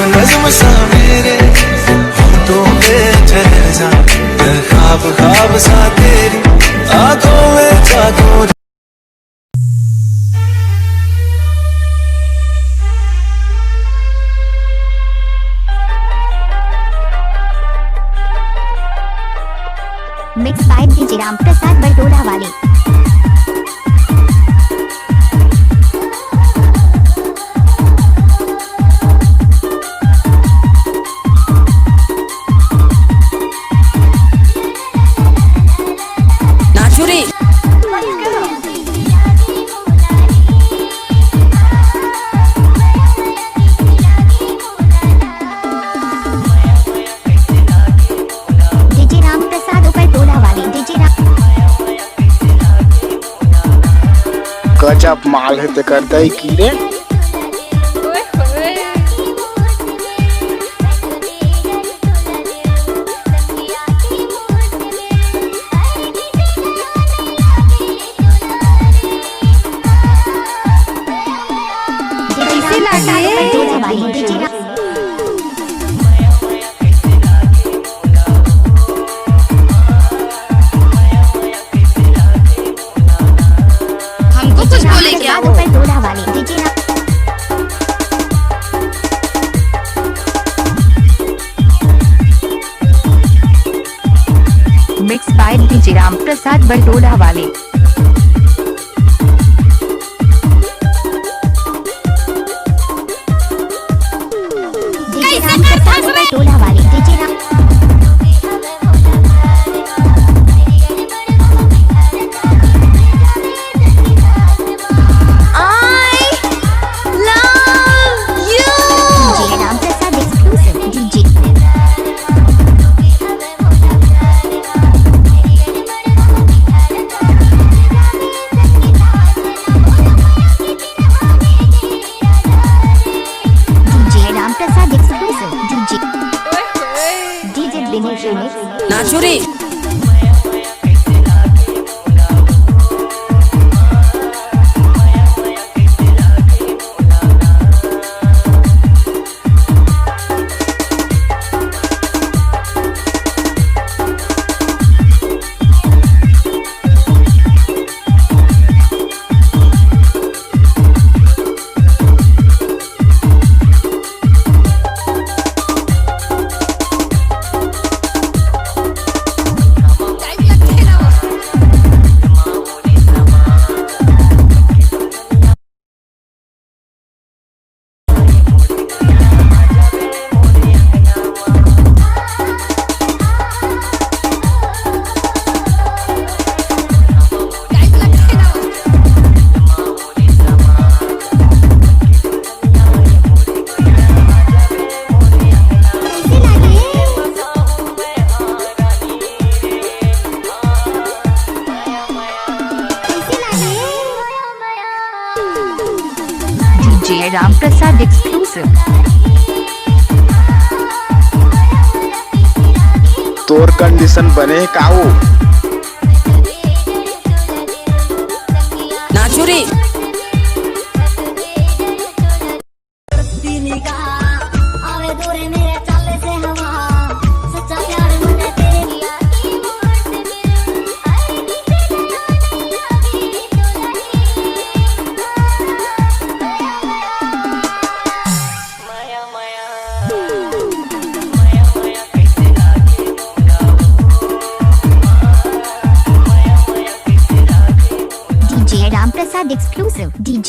नज़्म सा मेरे होठों पे ठहर जा, मैं ख्वाब ख्वाब सा तेरी आंखों में जागूं। Mix by DJ Ram Prasad Bartola वाले। नाचुरी डीजे राम प्रसाद बरटोला वाले। डीजे राम गजब माल है ते करता ही की रे। हमको कुछ बोले क्या? Mix by DJ Ram Prasad Bartola वाले। बरटोला वाले। DJ Ram DJ Ram Prasad exclusive. DJ Ram Prasad exclusive. DJ Dinesh remix. नाचुरी डीजे राम प्रसाद एक्सक्लूसिव। तोर कंडीशन बने काऊ। नाचुरी DJ Ram Prasad exclusive. DJ